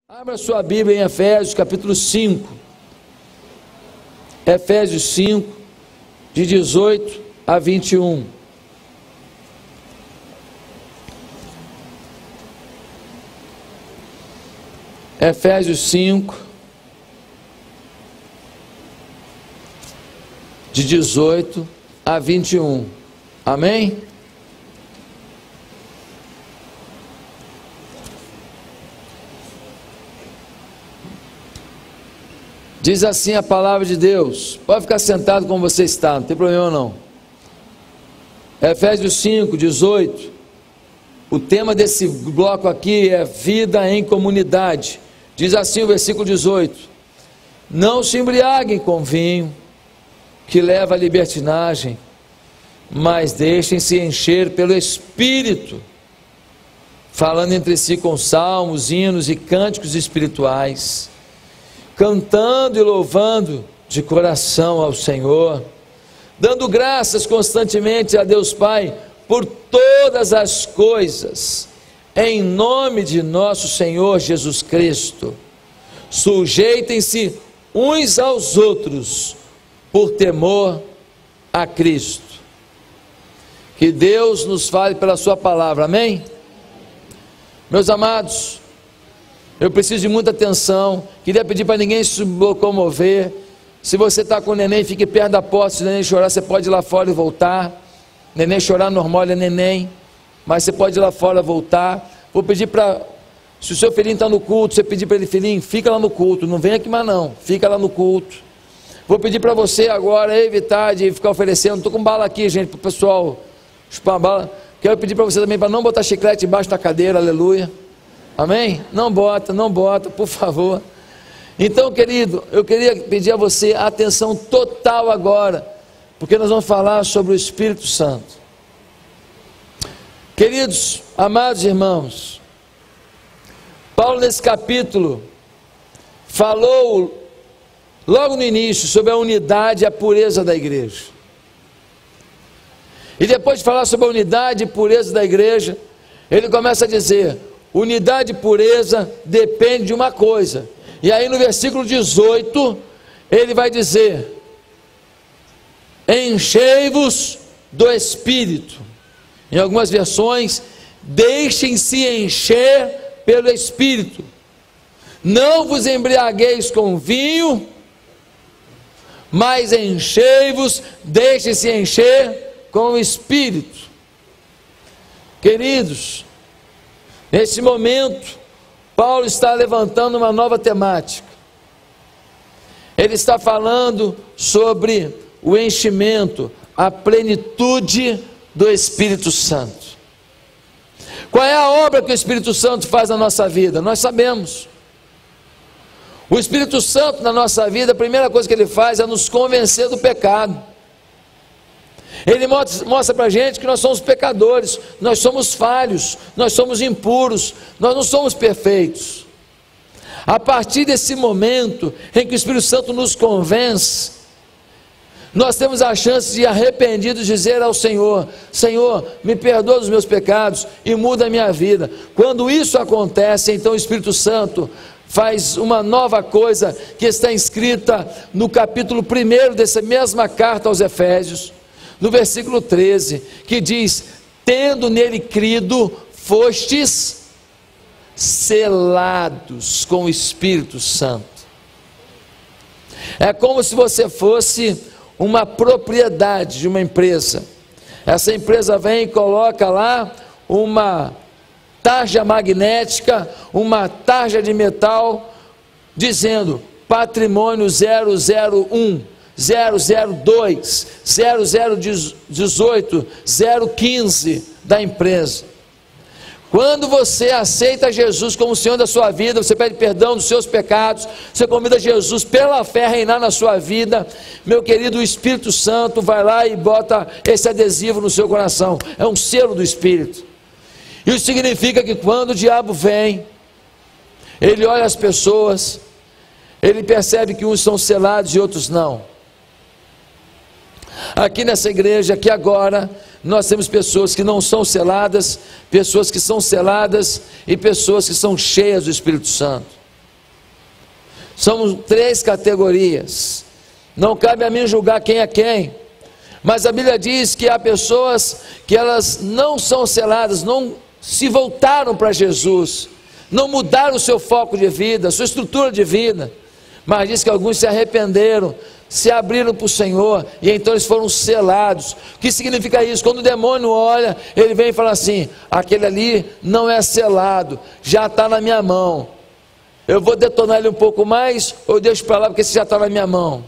Abra sua Bíblia em Efésios capítulo 5. Efésios 5, de 18 a 21. Efésios 5, de 18 a 21. Amém? Diz assim a palavra de Deus. Pode ficar sentado como você está, não tem problema não. Efésios 5, 18. O tema desse bloco aqui é vida em comunidade. Diz assim o versículo 18: não se embriaguem com vinho, que leva à libertinagem, mas deixem-se encher pelo Espírito, falando entre si com salmos, hinos e cânticos espirituais, cantando e louvando de coração ao Senhor, dando graças constantemente a Deus Pai por todas as coisas, em nome de nosso Senhor Jesus Cristo. Sujeitem-se uns aos outros por temor a Cristo. Que Deus nos fale pela sua palavra, amém? Meus amados, eu preciso de muita atenção. Queria pedir para ninguém se locomover. Se você está com o neném, fique perto da porta. Se o neném chorar, você pode ir lá fora e voltar. Neném chorar normal, ele é neném, mas você pode ir lá fora e voltar. Vou pedir para, se o seu filhinho está no culto, você pedir para ele: filhinho, fica lá no culto, não vem aqui mais não, fica lá no culto. Vou pedir para você agora evitar de ficar oferecendo. Estou com bala aqui, gente, para o pessoal chupar bala. Quero pedir para você também para não botar chiclete embaixo da cadeira, aleluia. Amém? Não bota, por favor. Então, querido, eu queria pedir a você atenção total agora, porque nós vamos falar sobre o Espírito Santo. Queridos, amados irmãos, Paulo nesse capítulo falou logo no início sobre a unidade e a pureza da igreja. E depois de falar sobre a unidade e pureza da igreja, ele começa a dizer: unidade e pureza depende de uma coisa. E aí no versículo 18, ele vai dizer: enchei-vos do Espírito. Em algumas versões, deixem-se encher pelo Espírito. Não vos embriagueis com vinho, mas enchei-vos, deixem-se encher com o Espírito. Queridos, nesse momento, Paulo está levantando uma nova temática. Ele está falando sobre o enchimento, a plenitude do Espírito Santo. Qual é a obra que o Espírito Santo faz na nossa vida? Nós sabemos. O Espírito Santo na nossa vida, a primeira coisa que ele faz é nos convencer do pecado. Ele mostra para a gente que nós somos pecadores, nós somos falhos, nós somos impuros, nós não somos perfeitos. A partir desse momento em que o Espírito Santo nos convence, nós temos a chance de, arrependidos, dizer ao Senhor: Senhor, me perdoa dos meus pecados e muda a minha vida. Quando isso acontece, então o Espírito Santo faz uma nova coisa que está escrita no capítulo 1 dessa mesma carta aos Efésios, no versículo 13, que diz: tendo nele crido, fostes selados com o Espírito Santo. É como se você fosse uma propriedade de uma empresa. Essa empresa vem e coloca lá uma tarja magnética, uma tarja de metal, dizendo patrimônio 001, 002, 0018, 015 da empresa. Quando você aceita Jesus como Senhor da sua vida, você pede perdão dos seus pecados, você convida Jesus pela fé a reinar na sua vida, meu querido, o Espírito Santo vai lá e bota esse adesivo no seu coração. É um selo do Espírito. Isso significa que quando o diabo vem, ele olha as pessoas, ele percebe que uns são selados e outros não. Aqui nessa igreja, aqui agora, nós temos pessoas que não são seladas, pessoas que são seladas e pessoas que são cheias do Espírito Santo. Somos 3 categorias. Não cabe a mim julgar quem é quem. Mas a Bíblia diz que há pessoas que elas não são seladas, não se voltaram para Jesus, não mudaram o seu foco de vida, a sua estrutura de vida. Mas diz que alguns se arrependeram, se abriram para o Senhor, e então eles foram selados. O que significa isso? Quando o demônio olha, ele vem e fala assim: aquele ali não é selado, já está na minha mão. Eu vou detonar ele um pouco mais, ou eu deixo para lá porque esse já está na minha mão.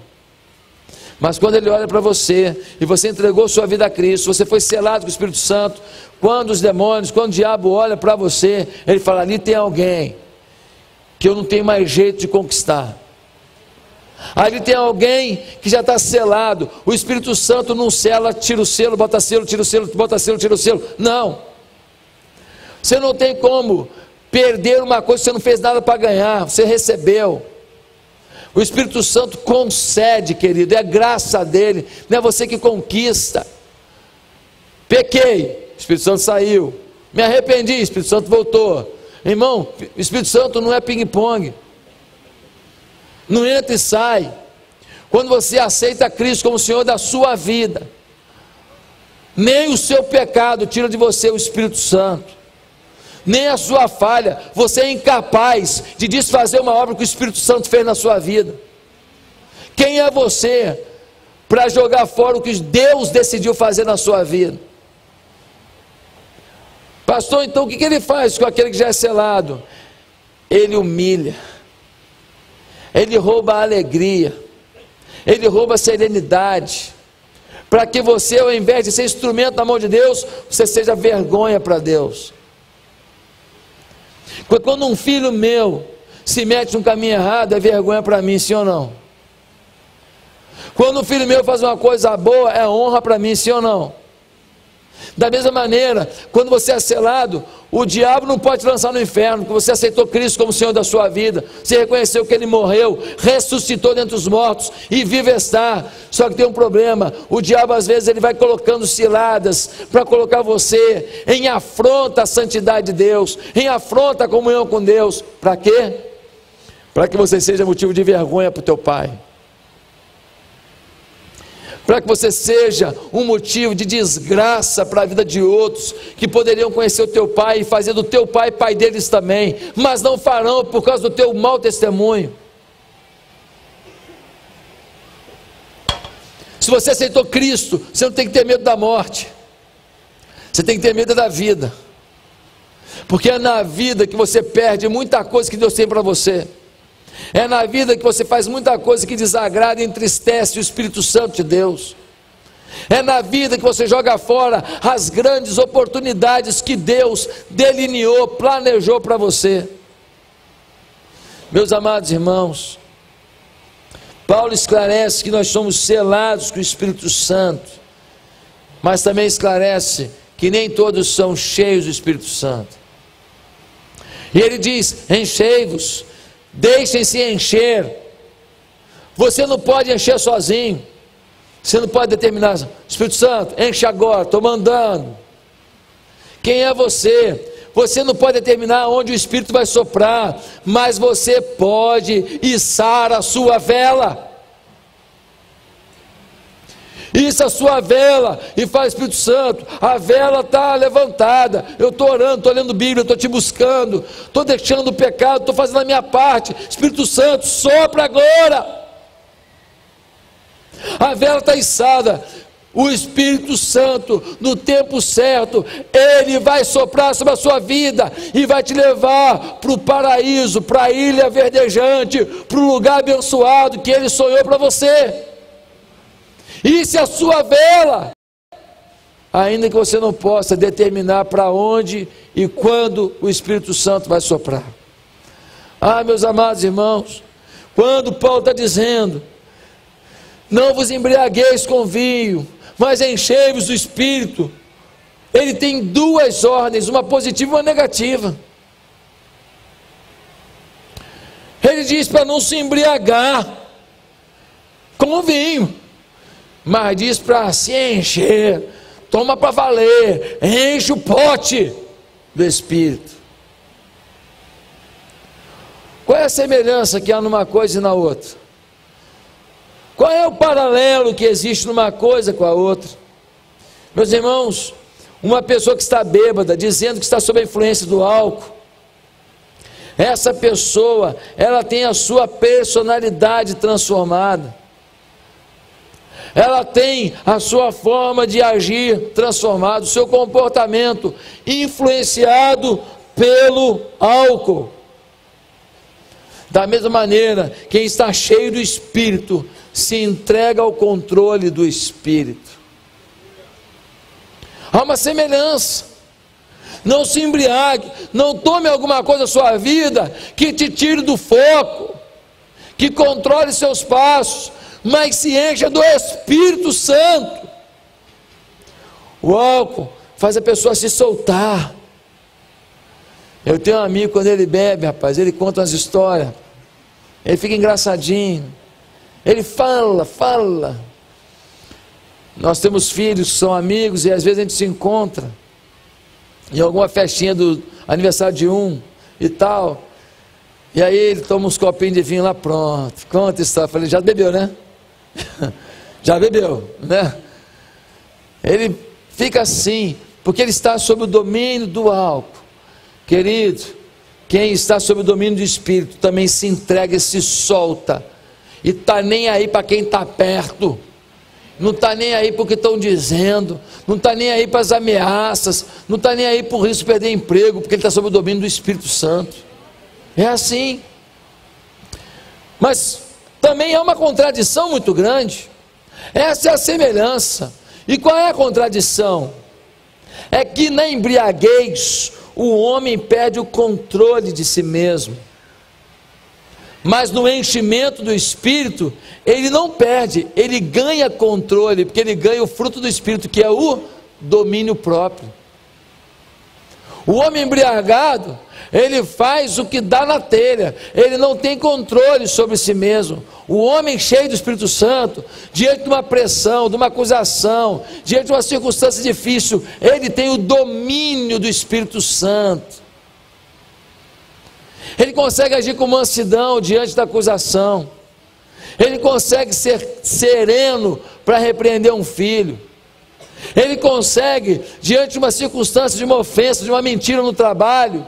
Mas quando ele olha para você, e você entregou sua vida a Cristo, você foi selado com o Espírito Santo, quando os demônios, quando o diabo olha para você, ele fala: ali tem alguém que eu não tenho mais jeito de conquistar. Ali tem alguém que já está selado. O Espírito Santo não sela, tira o selo, bota selo, tira o selo, bota selo, tira o selo. Não. Você não tem como perder uma coisa que você não fez nada para ganhar, você recebeu. O Espírito Santo concede, querido, é graça dele, não é você que conquista. Pequei, o Espírito Santo saiu. Me arrependi, o Espírito Santo voltou. Irmão, o Espírito Santo não é ping-pong, não entra e sai. Quando você aceita Cristo como Senhor da sua vida, nem o seu pecado tira de você o Espírito Santo, nem a sua falha. Você é incapaz de desfazer uma obra que o Espírito Santo fez na sua vida. Quem é você para jogar fora o que Deus decidiu fazer na sua vida? Pastor, então o que ele faz com aquele que já é selado? Ele humilha, ele rouba a alegria, ele rouba a serenidade, para que você, ao invés de ser instrumento na mão de Deus, você seja vergonha para Deus. Quando um filho meu se mete num caminho errado, é vergonha para mim, sim ou não? Quando um filho meu faz uma coisa boa, é honra para mim, sim ou não? Da mesma maneira, quando você é selado, o diabo não pode te lançar no inferno, porque você aceitou Cristo como Senhor da sua vida, você reconheceu que Ele morreu, ressuscitou dentre os mortos, e vive está. Só que tem um problema: o diabo às vezes ele vai colocando ciladas, para colocar você em afronta à santidade de Deus, em afronta à comunhão com Deus. Para quê? Para que você seja motivo de vergonha para o teu pai, para que você seja um motivo de desgraça para a vida de outros, que poderiam conhecer o teu pai e fazer do teu pai pai deles também, mas não farão por causa do teu mau testemunho. Se você aceitou Cristo, você não tem que ter medo da morte, você tem que ter medo da vida, porque é na vida que você perde muita coisa que Deus tem para você. É na vida que você faz muita coisa que desagrada e entristece o Espírito Santo de Deus. É na vida que você joga fora as grandes oportunidades que Deus delineou, planejou para você. Meus amados irmãos, Paulo esclarece que nós somos selados com o Espírito Santo, mas também esclarece que nem todos são cheios do Espírito Santo. E ele diz: enchei-vos, deixem-se encher. Você não pode encher sozinho. Você não pode determinar: Espírito Santo, enche agora, estou mandando. Quem é você? Você não pode determinar onde o Espírito vai soprar, mas você pode içar a sua vela. Isso, a sua vela, e fala: Espírito Santo, a vela está levantada, eu estou orando, estou lendo Bíblia, estou te buscando, estou deixando o pecado, estou fazendo a minha parte. Espírito Santo, sopra agora. A vela está içada. O Espírito Santo, no tempo certo, Ele vai soprar sobre a sua vida e vai te levar para o paraíso, para a ilha verdejante, para o lugar abençoado que Ele sonhou para você. Isso é a sua vela, ainda que você não possa determinar para onde e quando o Espírito Santo vai soprar. Ah, meus amados irmãos, quando Paulo está dizendo: não vos embriagueis com vinho, mas enchei-vos do Espírito, ele tem duas ordens, uma positiva e uma negativa. Ele diz para não se embriagar com vinho, mas diz para se encher. Toma para valer, enche o pote do Espírito. Qual Qual é a semelhança que há numa coisa e na outra? Qual é o paralelo que existe numa coisa com a outra? Meus irmãos, uma pessoa que está bêbada, dizendo que está sob a influência do álcool, essa pessoa, ela tem a sua personalidade transformada, ela tem a sua forma de agir transformada, o seu comportamento influenciado pelo álcool. Da mesma maneira, quem está cheio do Espírito se entrega ao controle do Espírito. Há uma semelhança. Não se embriague, não tome alguma coisa na sua vida que te tire do foco, que controle seus passos, mas se encha do Espírito Santo. O álcool faz a pessoa se soltar. Eu tenho um amigo, quando ele bebe, rapaz, ele conta umas histórias, ele fica engraçadinho, ele fala. Nós temos filhos que são amigos e às vezes a gente se encontra em alguma festinha do aniversário de um e tal, e aí ele toma uns copinhos de vinho lá, pronto, conta a história. Falei, já bebeu, né? Já bebeu, né? Ele fica assim, porque ele está sob o domínio do álcool. Querido, quem está sob o domínio do Espírito também se entrega e se solta, e está nem aí para quem está perto, não está nem aí para o que estão dizendo, não está nem aí para as ameaças, não está nem aí para o risco de perder emprego, porque ele está sob o domínio do Espírito Santo. É assim. Mas também há uma contradição muito grande. Essa é a semelhança. E qual é a contradição? É que na embriaguez o homem perde o controle de si mesmo, mas no enchimento do Espírito ele não perde, ele ganha controle, porque ele ganha o fruto do Espírito, que é o domínio próprio. O homem embriagado, ele faz o que dá na telha, ele não tem controle sobre si mesmo. O homem cheio do Espírito Santo, diante de uma pressão, de uma acusação, diante de uma circunstância difícil, ele tem o domínio do Espírito Santo. Ele consegue agir com mansidão diante da acusação, ele consegue ser sereno para repreender um filho, ele consegue, diante de uma circunstância, de uma ofensa, de uma mentira no trabalho,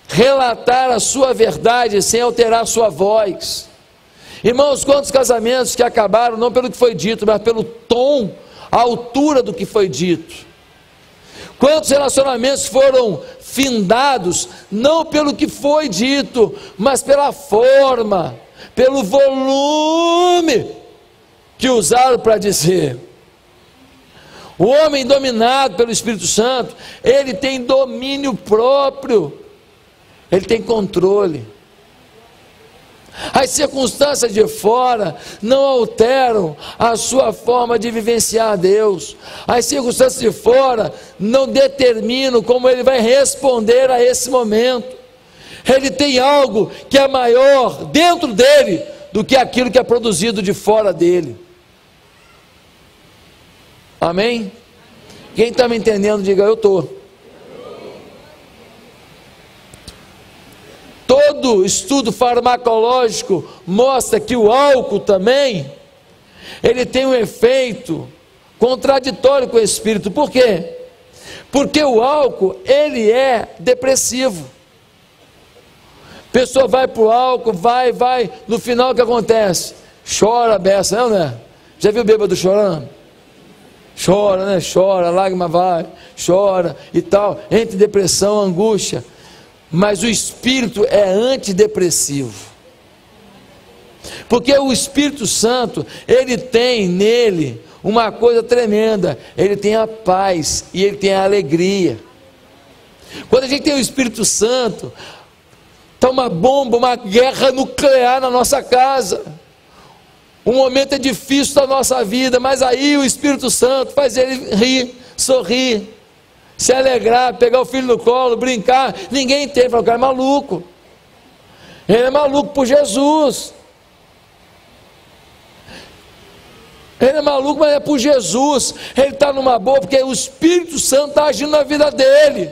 relatar a sua verdade sem alterar a sua voz. Irmãos, quantos casamentos que acabaram não pelo que foi dito, mas pelo tom, a altura do que foi dito. Quantos relacionamentos foram findados, não pelo que foi dito, mas pela forma, pelo volume que usaram para dizer. O homem dominado pelo Espírito Santo, ele tem domínio próprio, ele tem controle. As circunstâncias de fora não alteram a sua forma de vivenciar Deus. As circunstâncias de fora não determinam como ele vai responder a esse momento. Ele tem algo que é maior dentro dele do que aquilo que é produzido de fora dele. Amém? Quem está me entendendo, diga eu estou. Todo estudo farmacológico mostra que o álcool também, ele tem um efeito contraditório com o espírito. Por quê? Porque o álcool, ele é depressivo. A pessoa vai para o álcool, vai, no final o que acontece? Chora a beça, não é? Já viu o bêbado chorando? Chora, né? Chora, a lágrima vai, chora e tal, entra em depressão, angústia. Mas o Espírito é antidepressivo, porque o Espírito Santo, ele tem nele uma coisa tremenda, ele tem a paz e ele tem a alegria. Quando a gente tem o Espírito Santo, está uma bomba, uma guerra nuclear na nossa casa, um momento é difícil da nossa vida, mas aí o Espírito Santo faz ele rir, sorrir, se alegrar, pegar o filho no colo, brincar. Ninguém entende, fala, o cara é maluco, ele é maluco por Jesus, ele é maluco, mas é por Jesus, ele está numa boa, porque o Espírito Santo está agindo na vida dele.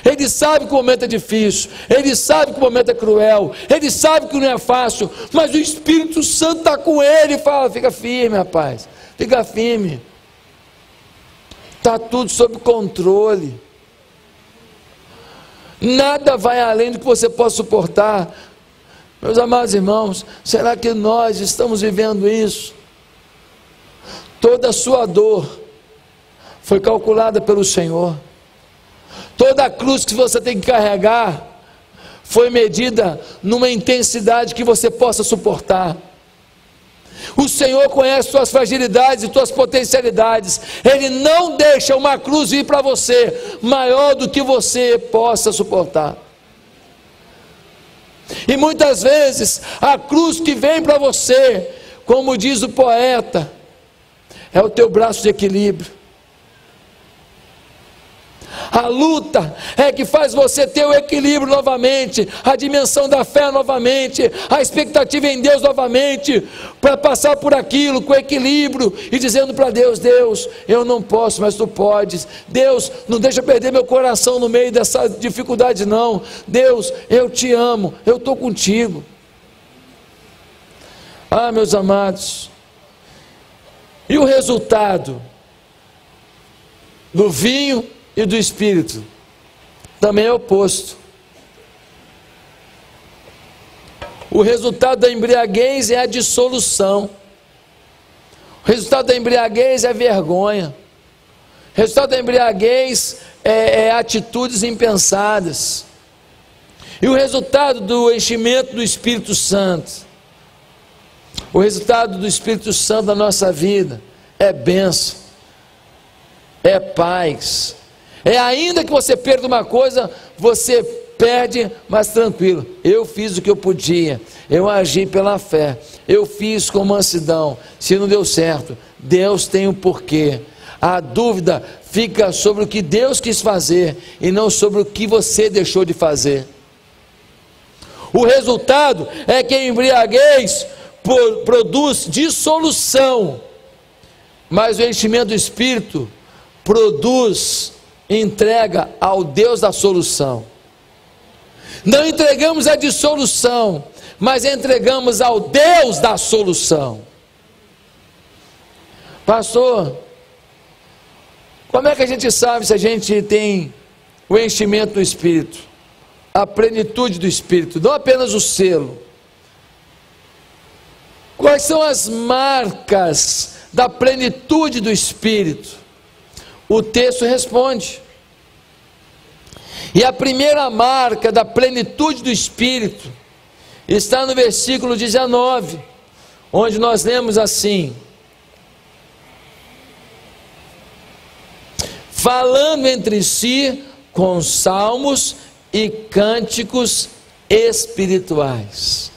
Ele sabe que o momento é difícil, ele sabe que o momento é cruel, ele sabe que não é fácil, mas o Espírito Santo está com ele e fala: fica firme, rapaz, fica firme, está tudo sob controle, nada vai além do que você possa suportar. Meus amados irmãos, será que nós estamos vivendo isso? Toda a sua dor foi calculada pelo Senhor. Toda a cruz que você tem que carregar foi medida numa intensidade que você possa suportar. O Senhor conhece suas fragilidades e suas potencialidades. Ele não deixa uma cruz vir para você maior do que você possa suportar. E muitas vezes a cruz que vem para você, como diz o poeta, é o teu braço de equilíbrio. A luta é que faz você ter o equilíbrio novamente, a dimensão da fé novamente, a expectativa em Deus novamente, para passar por aquilo com equilíbrio e dizendo para Deus: Deus, eu não posso, mas Tu podes. Deus, não deixa eu perder meu coração no meio dessa dificuldade não. Deus, eu Te amo, eu estou contigo. Ah, meus amados, e o resultado do vinho e do Espírito também é oposto. O resultado da embriaguez é a dissolução. O resultado da embriaguez é a vergonha. O resultado da embriaguez é atitudes impensadas. E o resultado do enchimento do Espírito Santo, o resultado do Espírito Santo na nossa vida é bênção, é paz. É ainda que você perda uma coisa, você perde, mas tranquilo. Eu fiz o que eu podia, eu agi pela fé, eu fiz com mansidão. Se não deu certo, Deus tem um porquê. A dúvida fica sobre o que Deus quis fazer e não sobre o que você deixou de fazer. O resultado é que a embriaguez produz dissolução, mas o enchimento do Espírito produz entrega ao Deus da solução. Não entregamos a dissolução, mas entregamos ao Deus da solução. Pastor, como é que a gente sabe se a gente tem o enchimento do Espírito, a plenitude do Espírito, não apenas o selo? Quais são as marcas da plenitude do Espírito? O texto responde. E a primeira marca da plenitude do Espírito está no versículo 19, onde nós lemos assim: falando entre si com salmos e cânticos espirituais.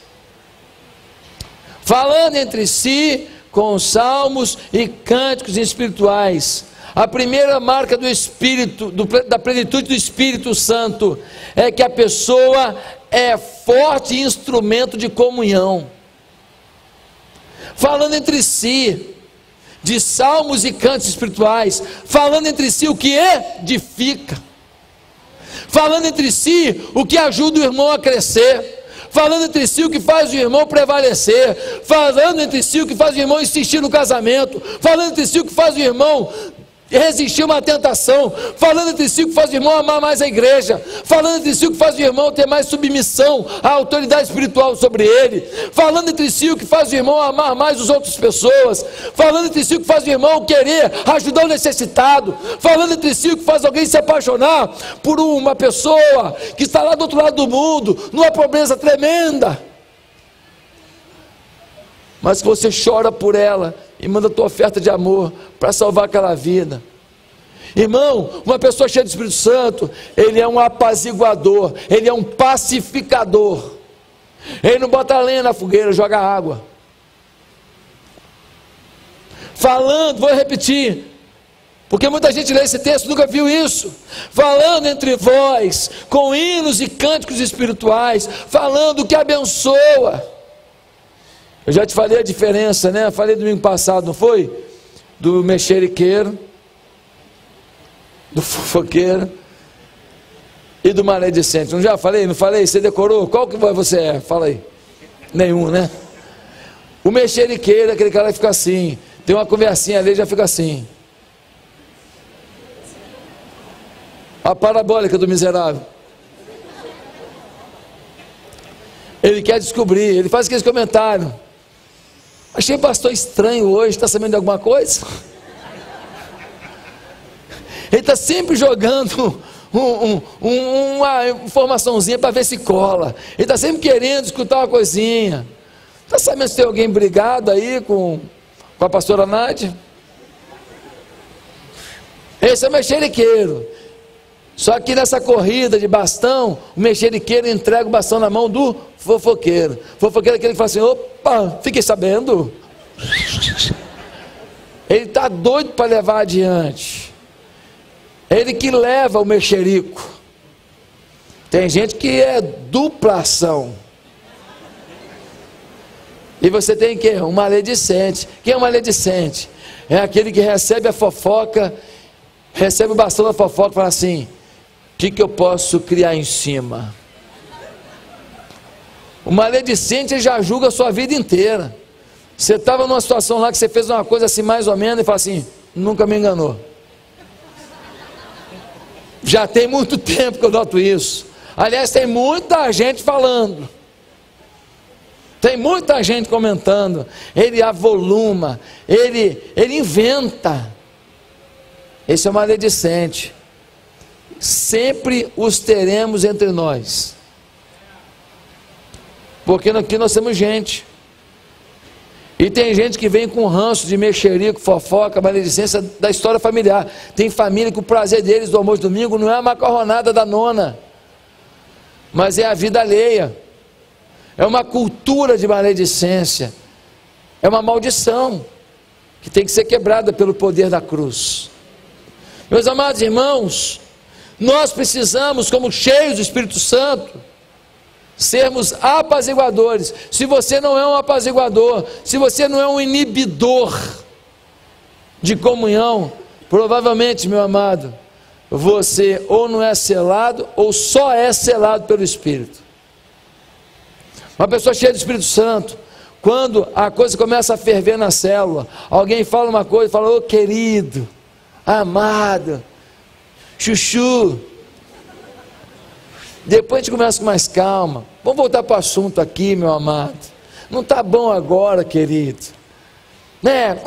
Falando entre si com salmos e cânticos espirituais. A primeira marca do Espírito, da plenitude do Espírito Santo, é que a pessoa é forte instrumento de comunhão. Falando entre si, de salmos e cantos espirituais, falando entre si o que edifica, falando entre si o que ajuda o irmão a crescer, falando entre si o que faz o irmão prevalecer, falando entre si o que faz o irmão insistir no casamento, falando entre si o que faz o irmão resistir uma tentação, falando entre si o que faz o irmão amar mais a igreja, falando entre si o que faz o irmão ter mais submissão à autoridade espiritual sobre ele, falando entre si o que faz o irmão amar mais as outras pessoas, falando entre si o que faz o irmão querer ajudar o necessitado, falando entre si o que faz alguém se apaixonar por uma pessoa que está lá do outro lado do mundo, numa pobreza tremenda, mas que você chora por ela e manda a tua oferta de amor para salvar aquela vida. Irmão, uma pessoa cheia do Espírito Santo, ele é um apaziguador, ele é um pacificador. Ele não bota lenha na fogueira, joga água. Falando, vou repetir, porque muita gente lê esse texto e nunca viu isso. Falando entre vós, com hinos e cânticos espirituais, falando o que abençoa. Eu já te falei a diferença, né? Falei domingo passado, não foi? Do mexeriqueiro, do fofoqueiro e do maledicente. Não já falei? Não falei? Você decorou? Qual que você é? Fala aí. Nenhum, né? O mexeriqueiro, aquele cara que fica assim, tem uma conversinha ali, já fica assim. A parabólica do miserável. Ele quer descobrir, ele faz aqueles comentários. Achei o pastor estranho hoje, está sabendo de alguma coisa? Ele está sempre jogando uma informaçãozinha para ver se cola. Ele está sempre querendo escutar uma coisinha. Está sabendo se tem alguém brigado aí com a pastora Nádia? Esse é o mexeriqueiro. Só que nessa corrida de bastão, o mexeriqueiro entrega o bastão na mão do fofoqueiro. Fofoqueiro é aquele que fala assim: opa, fiquei sabendo. Ele está doido para levar adiante. Ele que leva o mexerico. Tem gente que é duplação. E você tem que um maledicente. Quem é um maledicente? É aquele que recebe a fofoca, recebe o bastão da fofoca e fala assim: o que eu posso criar em cima? O maledicente já julga a sua vida inteira. Você estava numa situação lá que você fez uma coisa assim mais ou menos e fala assim: nunca me enganou. Já tem muito tempo que eu noto isso. Aliás, tem muita gente falando. Tem muita gente comentando. Ele avoluma, ele inventa. Esse é o maledicente. Sempre os teremos entre nós, porque aqui nós temos gente, e tem gente que vem com ranço de mexerico, fofoca, maledicência da história familiar. Tem família que o prazer deles do almoço de domingo não é a macarronada da nona, mas é a vida alheia. É uma cultura de maledicência, é uma maldição que tem que ser quebrada pelo poder da cruz. Meus amados irmãos, nós precisamos, como cheios do Espírito Santo, sermos apaziguadores. Se você não é um apaziguador, se você não é um inibidor de comunhão, provavelmente, meu amado, você ou não é selado, ou só é selado pelo Espírito. Uma pessoa cheia do Espírito Santo, quando a coisa começa a ferver na célula, alguém fala uma coisa, fala: ô querido, amado, chuchu. Depois a gente começa com mais calma. Vamos voltar para o assunto aqui, meu amado. Não está bom agora, querido, né?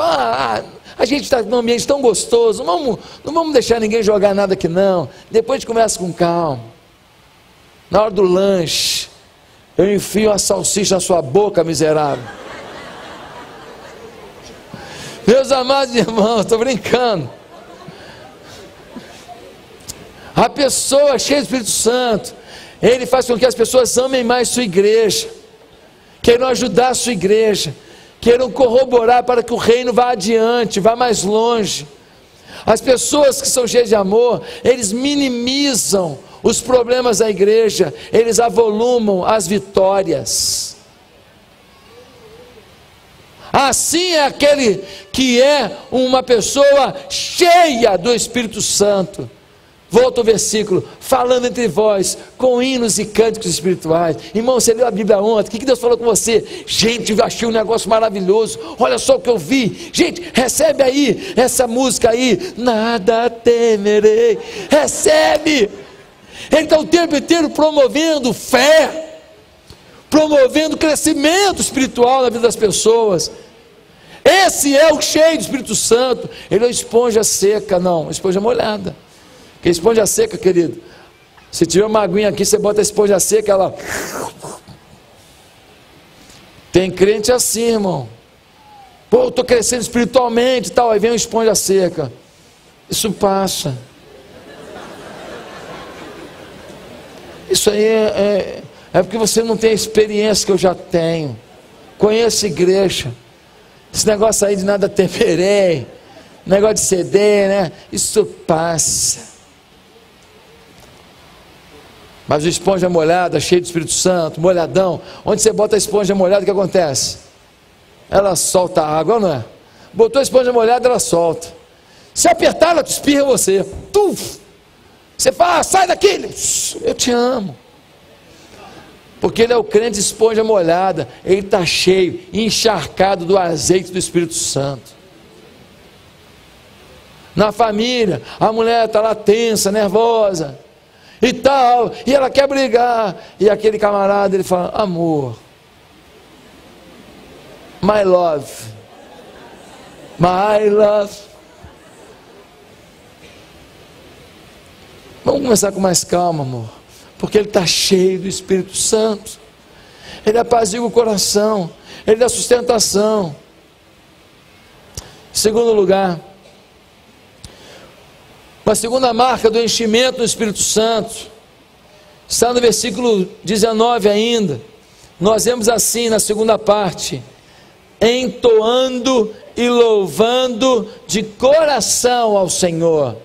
A gente está num ambiente tão gostoso. Não vamos deixar ninguém jogar nada aqui não. Depois a gente começa com calma. Na hora do lanche, eu enfio uma salsicha na sua boca, miserável. Meus amados irmãos, estou brincando. A pessoa cheia do Espírito Santo, ele faz com que as pessoas amem mais sua igreja, queiram ajudar a sua igreja, queiram corroborar para que o reino vá adiante, vá mais longe. As pessoas que são cheias de amor, eles minimizam os problemas da igreja, eles avolumam as vitórias. Assim é aquele que é uma pessoa cheia do Espírito Santo. Volta o versículo: falando entre vós com hinos e cânticos espirituais. Irmão, você leu a Bíblia ontem? O que Deus falou com você? Gente, eu achei um negócio maravilhoso. Olha só o que eu vi. Gente, recebe aí essa música aí: nada temerei. Recebe. Ele está o tempo inteiro promovendo fé, promovendo crescimento espiritual na vida das pessoas. Esse é o cheio do Espírito Santo. Ele é uma esponja seca, não, uma esponja molhada. Porque esponja seca, querido, se tiver uma aguinha aqui, você bota a esponja seca, ela... Tem crente assim, irmão. Pô, eu estou crescendo espiritualmente e tal, aí vem uma esponja seca. Isso passa. Isso aí é porque você não tem a experiência que eu já tenho. Conheço igreja. Esse negócio aí de nada temerei, negócio de CD, né? Isso passa. Mas o esponja molhada, cheio do Espírito Santo, molhadão, onde você bota a esponja molhada, o que acontece? Ela solta a água, não é? Botou a esponja molhada, ela solta. Se apertar, ela espirra você. Tuf! Você fala, sai daqui, eu te amo. Porque ele é o crente esponja molhada, ele está cheio, encharcado do azeite do Espírito Santo. Na família, a mulher está lá tensa, nervosa e tal, e ela quer brigar, e aquele camarada, ele fala, amor, my love, vamos começar com mais calma, amor, porque ele está cheio do Espírito Santo, ele apazigua o coração, ele dá sustentação. Em segundo lugar, uma segunda marca do enchimento do Espírito Santo, está no versículo 19 ainda, nós vemos assim na segunda parte, entoando e louvando de coração ao Senhor,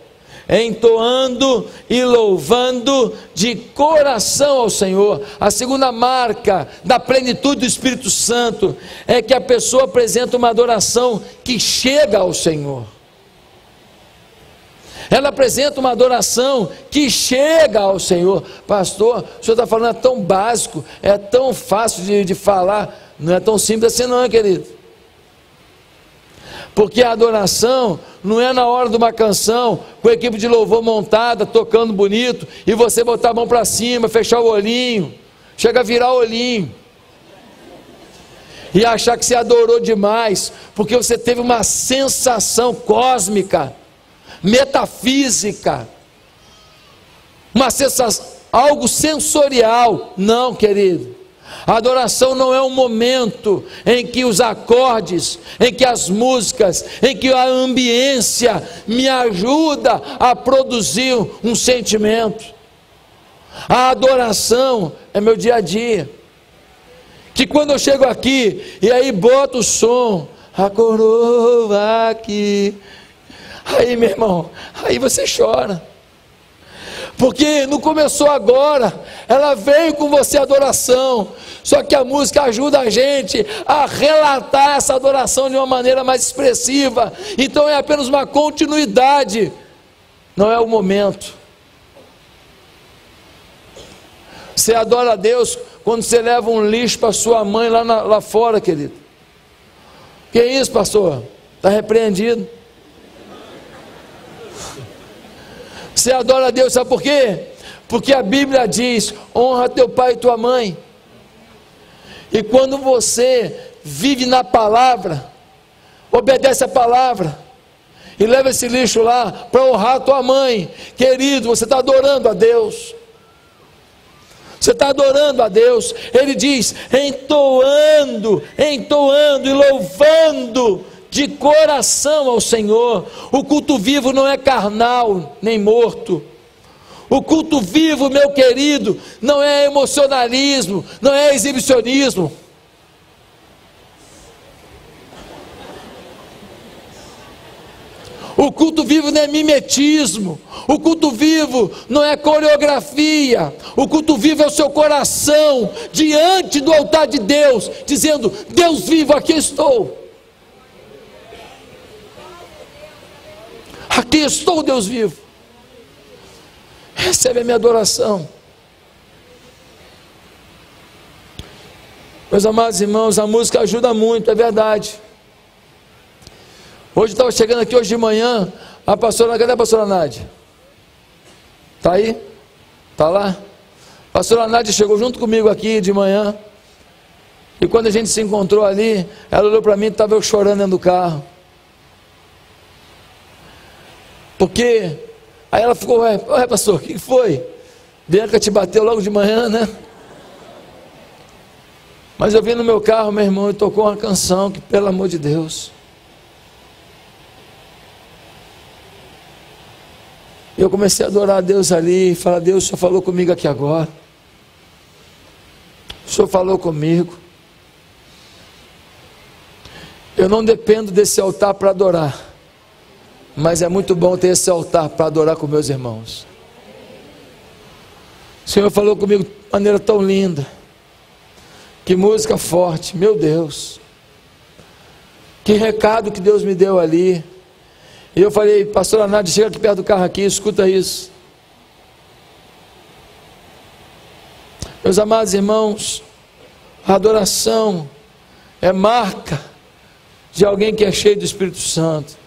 entoando e louvando de coração ao Senhor. A segunda marca da plenitude do Espírito Santo é que a pessoa apresenta uma adoração que chega ao Senhor. Ela apresenta uma adoração que chega ao Senhor. Pastor, o senhor está falando, é tão básico, é tão fácil de falar, não é tão simples assim não, querido. Porque a adoração não é na hora de uma canção, com a equipe de louvor montada, tocando bonito, e você botar a mão para cima, fechar o olhinho, chega a virar o olhinho, e achar que você adorou demais, porque você teve uma sensação cósmica, metafísica, uma sensação, algo sensorial. Não, querido, a adoração não é um momento em que os acordes, em que as músicas, em que a ambiência me ajuda a produzir um sentimento. A adoração é meu dia a dia, que quando eu chego aqui e aí boto o som, a coroa aqui, aí, meu irmão, aí você chora, porque não começou agora, ela veio com você a adoração, só que a música ajuda a gente a relatar essa adoração de uma maneira mais expressiva, então é apenas uma continuidade, não é o momento. Você adora a Deus quando você leva um lixo para sua mãe lá fora, querido. Que isso, pastor? Está repreendido. Você adora a Deus, sabe por quê? Porque a Bíblia diz, honra teu pai e tua mãe. E quando você vive na palavra, obedece a palavra, e leva esse lixo lá para honrar a tua mãe, querido, você está adorando a Deus. Você está adorando a Deus. Ele diz, entoando e louvando de coração ao Senhor. O culto vivo não é carnal, nem morto. O culto vivo, meu querido, não é emocionalismo, não é exibicionismo. O culto vivo não é mimetismo. O culto vivo não é coreografia. O culto vivo é o seu coração diante do altar de Deus, dizendo, Deus vivo, aqui estou. Aqui estou, Deus vivo. Recebe a minha adoração. Meus amados irmãos, a música ajuda muito, é verdade. Hoje eu estava chegando aqui hoje de manhã, a pastora, cadê a pastora Nádia? Está aí? Está lá? A pastora Nádia chegou junto comigo aqui de manhã, e quando a gente se encontrou ali, ela olhou para mim e estava eu chorando dentro do carro. Porque, aí ela ficou, ué pastor, o que foi? Bianca te bateu logo de manhã, né? Mas eu vim no meu carro, meu irmão, e tocou uma canção que, pelo amor de Deus, eu comecei a adorar a Deus ali, e falar, Deus, o Senhor falou comigo aqui agora, o Senhor falou comigo, eu não dependo desse altar para adorar, mas é muito bom ter esse altar para adorar com meus irmãos. O Senhor falou comigo de maneira tão linda, que música forte, meu Deus, que recado que Deus me deu ali. E eu falei, pastora Nádia, chega aqui perto do carro aqui, escuta isso. Meus amados irmãos, a adoração é marca de alguém que é cheio do Espírito Santo.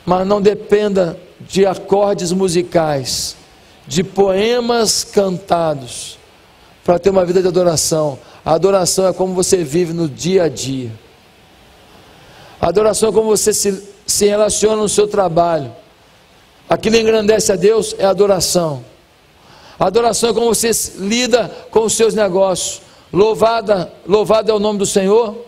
Mas não dependa de acordes musicais, de poemas cantados, para ter uma vida de adoração. A adoração é como você vive no dia a dia. A adoração é como você se relaciona no seu trabalho. Aquilo engrandece a Deus, é adoração. A adoração é como você lida com os seus negócios. Louvado é o nome do Senhor.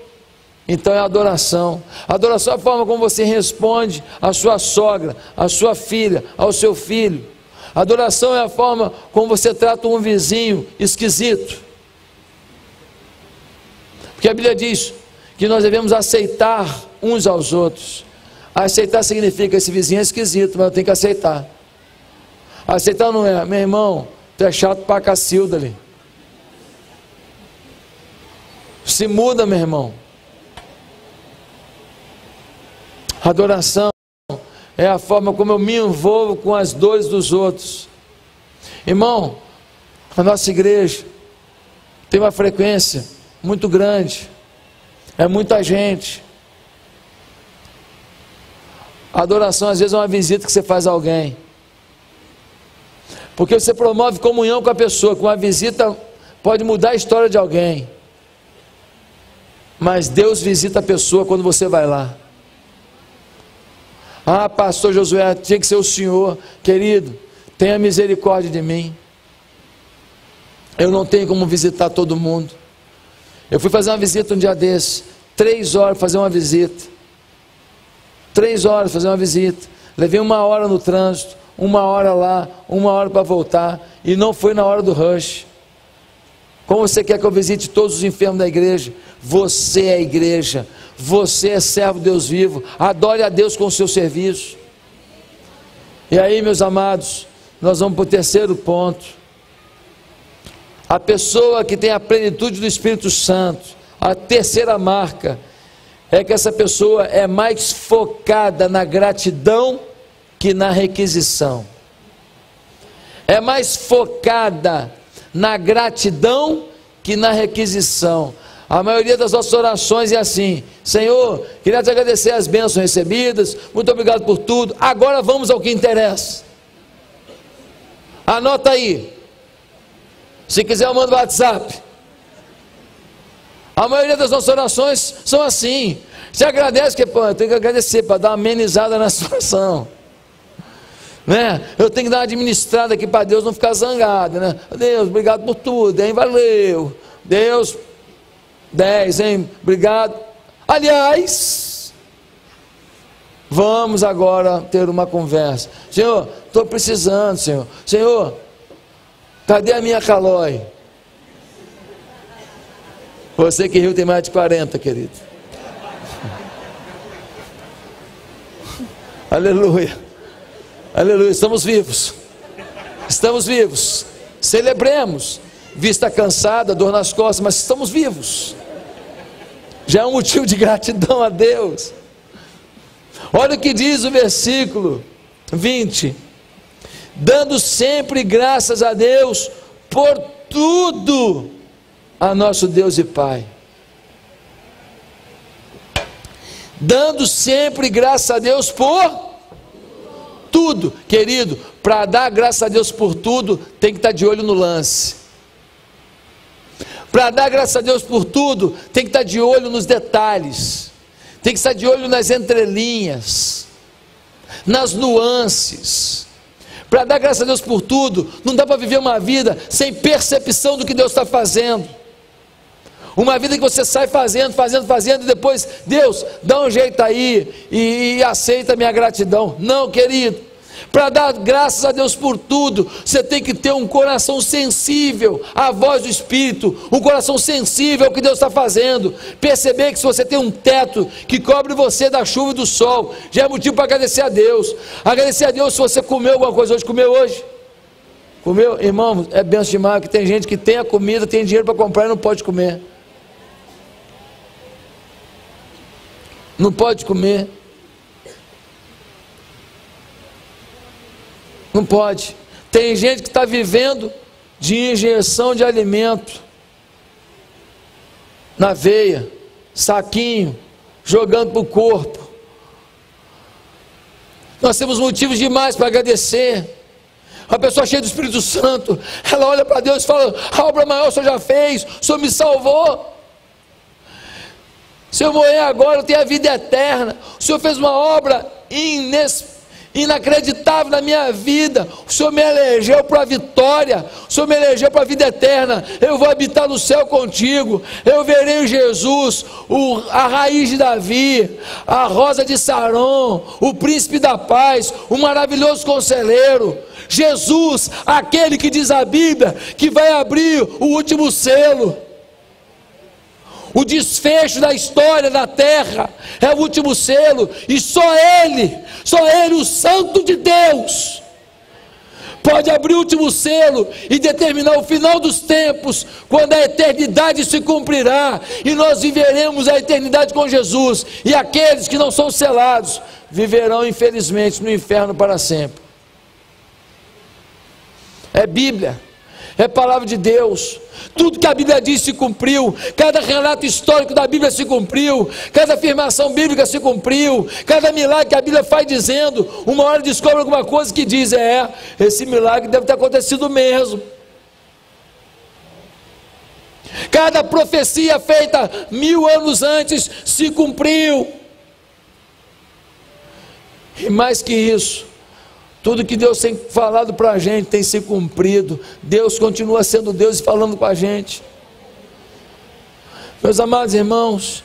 Então é adoração. A adoração é a forma como você responde à sua sogra, à sua filha, ao seu filho. A adoração é a forma como você trata um vizinho esquisito. Porque a Bíblia diz que nós devemos aceitar uns aos outros. Aceitar significa, esse vizinho é esquisito, mas eu tenho que aceitar. Aceitar não é, meu irmão, tu é chato pra cacilda ali. Se muda, meu irmão. Adoração é a forma como eu me envolvo com as dores dos outros. Irmão, a nossa igreja tem uma frequência muito grande, é muita gente. A adoração às vezes é uma visita que você faz a alguém, porque você promove comunhão com a pessoa. Com uma visita pode mudar a história de alguém, mas Deus visita a pessoa quando você vai lá. Ah, pastor Josué, tinha que ser o senhor. Querido, tenha misericórdia de mim. Eu não tenho como visitar todo mundo. Eu fui fazer uma visita um dia desse, 3 horas fazer uma visita. 3 horas fazer uma visita. Levei 1 hora no trânsito, 1 hora lá, 1 hora para voltar, e não foi na hora do rush. Como você quer que eu visite todos os enfermos da igreja? Você é a igreja, você é servo de Deus vivo. Adore a Deus com o seu serviço. E aí, meus amados, nós vamos para o terceiro ponto. A pessoa que tem a plenitude do Espírito Santo, a terceira marca é que essa pessoa é mais focada na gratidão que na requisição. É mais focada na gratidão que na requisição. A maioria das nossas orações é assim: Senhor, queria te agradecer as bênçãos recebidas, muito obrigado por tudo, agora vamos ao que interessa. Anota aí, se quiser eu mando o WhatsApp. A maioria das nossas orações são assim. Você agradece, que eu tenho que agradecer para dar uma amenizada na situação, né? Eu tenho que dar uma administrada aqui para Deus não ficar zangado, né? Deus, obrigado por tudo, hein? Valeu. Deus, 10, hein? Obrigado. Aliás, vamos agora ter uma conversa. Senhor, estou precisando, Senhor. Senhor, cadê a minha calói? Você que riu tem mais de 40, querido. Aleluia. Aleluia, estamos vivos. Estamos vivos. Celebremos. Vista cansada, dor nas costas, mas estamos vivos. Já é um motivo de gratidão a Deus. Olha o que diz o versículo 20: dando sempre graças a Deus por tudo a nosso Deus e Pai. Dando sempre graças a Deus por tudo. Querido, para dar graças a Deus por tudo, tem que estar de olho no lance. Para dar graças a Deus por tudo, tem que estar de olho nos detalhes, tem que estar de olho nas entrelinhas, nas nuances. Para dar graças a Deus por tudo, não dá para viver uma vida sem percepção do que Deus está fazendo. Uma vida que você sai fazendo, e depois, Deus, dá um jeito aí e aceita a minha gratidão. Não, querido. Para dar graças a Deus por tudo, você tem que ter um coração sensível à voz do Espírito, um coração sensível ao que Deus está fazendo. Perceber que se você tem um teto que cobre você da chuva e do sol, já é motivo para agradecer a Deus. Agradecer a Deus se você comeu alguma coisa hoje. Comeu hoje? Comeu? Irmão, é benção demais que tem gente que tem a comida, tem dinheiro para comprar e não pode comer. Não pode comer. Não pode. Tem gente que está vivendo de injeção de alimento na veia, saquinho, jogando para o corpo. Nós temos motivos demais para agradecer. Uma pessoa cheia do Espírito Santo, ela olha para Deus e fala: a obra maior o Senhor já fez, o Senhor me salvou. Se eu morrer agora, eu tenho a vida eterna. O Senhor fez uma obra inacreditável na minha vida. O Senhor me elegeu para a vitória, o Senhor me elegeu para a vida eterna. Eu vou habitar no céu contigo. Eu verei Jesus, a raiz de Davi, a rosa de Saron, o príncipe da paz, o maravilhoso conselheiro, Jesus, aquele que diz a Bíblia que vai abrir o último selo. O desfecho da história da terra é o último selo, e só Ele, o Santo de Deus, pode abrir o último selo e determinar o final dos tempos, quando a eternidade se cumprirá, e nós viveremos a eternidade com Jesus, e aqueles que não são selados, viverão infelizmente no inferno para sempre. É Bíblia, é palavra de Deus. Tudo que a Bíblia diz se cumpriu, cada relato histórico da Bíblia se cumpriu, cada afirmação bíblica se cumpriu, cada milagre que a Bíblia faz dizendo, uma hora descobre alguma coisa que diz: esse milagre deve ter acontecido mesmo. Cada profecia feita 1000 anos antes se cumpriu. E mais que isso, tudo que Deus tem falado para a gente tem se cumprido. Deus continua sendo Deus e falando com a gente. Meus amados irmãos,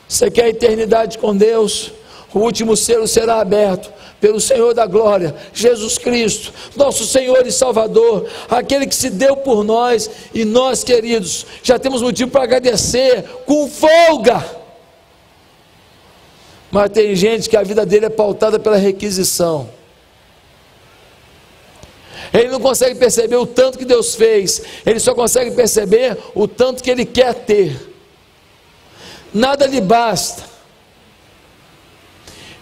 você quer a eternidade com Deus? O último selo será aberto pelo Senhor da glória, Jesus Cristo, nosso Senhor e Salvador, aquele que se deu por nós. E nós, queridos, já temos motivo para agradecer com folga. Mas tem gente que a vida dele é pautada pela requisição. Ele não consegue perceber o tanto que Deus fez, ele só consegue perceber o tanto que ele quer ter. Nada lhe basta.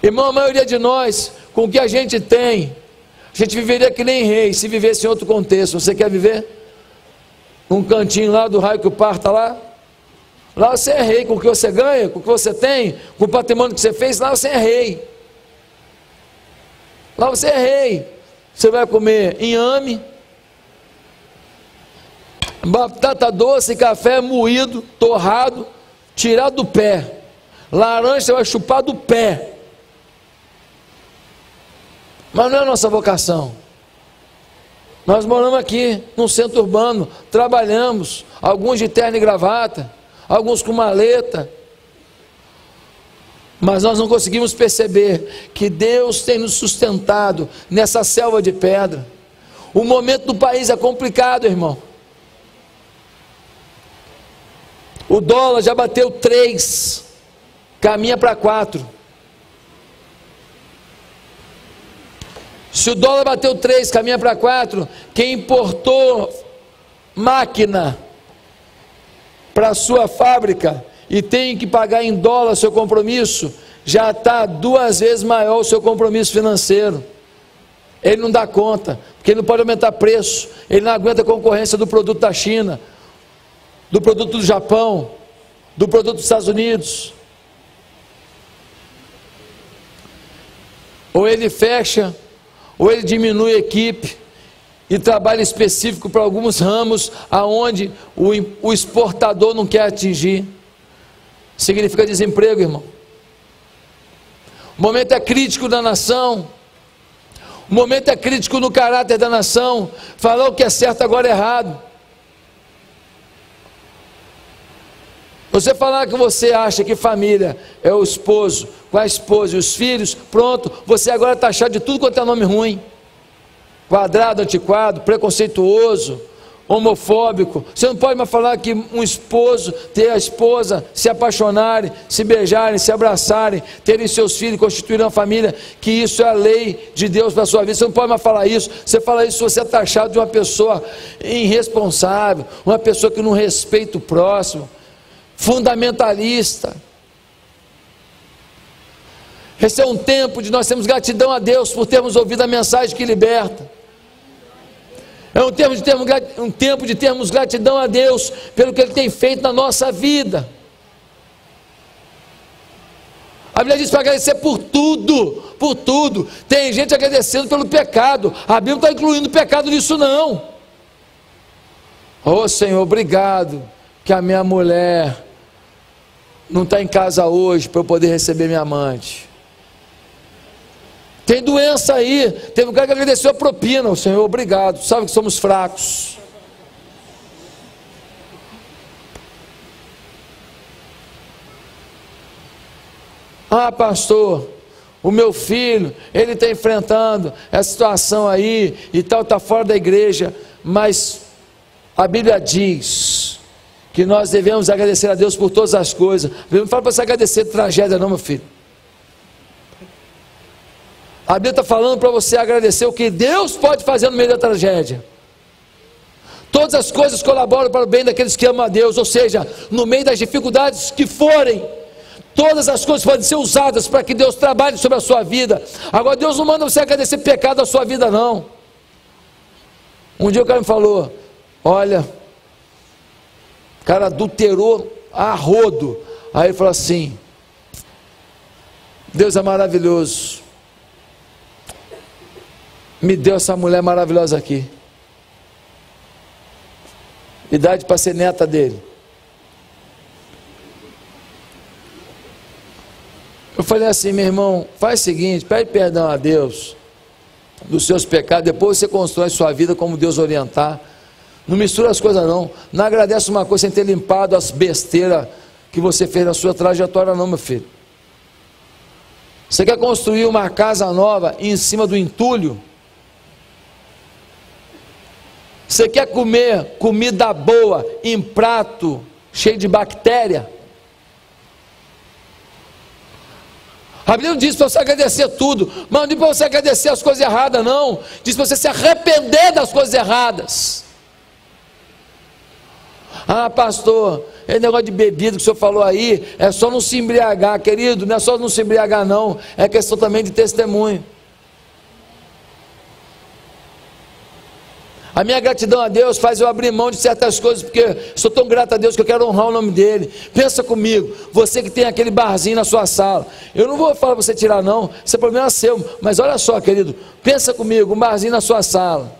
Irmão, a maioria de nós, com o que a gente tem, a gente viveria que nem rei, se vivesse em outro contexto. Você quer viver? Um cantinho lá do raio que o parta lá? Lá você é rei, com o que você ganha, com o que você tem, com o patrimônio que você fez, lá você é rei. Lá você é rei. Você vai comer inhame, batata doce, café moído, torrado, tirado do pé. Laranja você vai chupar do pé. Mas não é a nossa vocação. Nós moramos aqui, num centro urbano, trabalhamos, alguns de terno e gravata, alguns com maleta. Mas nós não conseguimos perceber que Deus tem nos sustentado nessa selva de pedra. O momento do país é complicado, irmão. O dólar já bateu 3, caminha para 4. Se o dólar bateu 3, caminha para 4, quem importou máquina para a sua fábrica e tem que pagar em dólar seu compromisso, já está 2 vezes maior o seu compromisso financeiro. Ele não dá conta, porque ele não pode aumentar preço, ele não aguenta a concorrência do produto da China, do produto do Japão, do produto dos Estados Unidos. Ou ele fecha, ou ele diminui a equipe e trabalha específico para alguns ramos aonde o exportador não quer atingir. Significa desemprego, irmão. O momento é crítico da nação. O momento é crítico no caráter da nação. Falar o que é certo agora é errado. Você falar que você acha que família é o esposo, com a esposa e os filhos, pronto, você agora está taxado de tudo quanto é nome ruim. Quadrado, antiquado, preconceituoso, homofóbico. Você não pode mais falar que um esposo ter a esposa, se apaixonarem, se beijarem, se abraçarem, terem seus filhos, constituírem uma família, que isso é a lei de Deus para a sua vida. Você não pode mais falar isso. Você fala isso, você é taxado de uma pessoa irresponsável, uma pessoa que não respeita o próximo, fundamentalista. Esse é um tempo de nós termos gratidão a Deus por termos ouvido a mensagem que liberta. É um tempo de termos gratidão a Deus pelo que Ele tem feito na nossa vida. A Bíblia diz para agradecer por tudo, por tudo. Tem gente agradecendo pelo pecado. A Bíblia não está incluindo pecado nisso não. Oh Senhor, obrigado que a minha mulher não está em casa hoje para eu poder receber minha amante. Tem doença aí, teve um cara que agradeceu a propina. O Senhor, obrigado, sabe que somos fracos. Ah, pastor, o meu filho, ele está enfrentando essa situação aí e tal, está fora da igreja, mas a Bíblia diz que nós devemos agradecer a Deus por todas as coisas. A Bíblia não fala para você agradecer de tragédia não, meu filho. A Bíblia está falando para você agradecer o que Deus pode fazer no meio da tragédia. Todas as coisas colaboram para o bem daqueles que amam a Deus, ou seja, no meio das dificuldades que forem, todas as coisas podem ser usadas para que Deus trabalhe sobre a sua vida. Agora Deus não manda você agradecer pecado da sua vida não. Um dia o cara me falou, olha, o cara adulterou a rodo. Aí ele falou assim, Deus é maravilhoso, me deu essa mulher maravilhosa aqui, idade para ser neta dele. Eu falei assim, meu irmão, faz o seguinte, pede perdão a Deus dos seus pecados, depois você constrói sua vida como Deus orientar. Não mistura as coisas não. Não agradece uma coisa sem ter limpado as besteiras que você fez na sua trajetória não, meu filho. Você quer construir uma casa nova em cima do entulho? Você quer comer comida boa em prato cheio de bactéria? A Bíblia não diz para você agradecer tudo, mas não diz para você agradecer as coisas erradas não, diz para você se arrepender das coisas erradas. Ah pastor, esse negócio de bebida que o senhor falou aí, é só não se embriagar, querido, não é só não se embriagar não, é questão também de testemunho. A minha gratidão a Deus faz eu abrir mão de certas coisas, porque sou tão grato a Deus que eu quero honrar o nome dele. Pensa comigo, você que tem aquele barzinho na sua sala, eu não vou falar para você tirar não, esse é problema seu, mas olha só querido, pensa comigo, um barzinho na sua sala,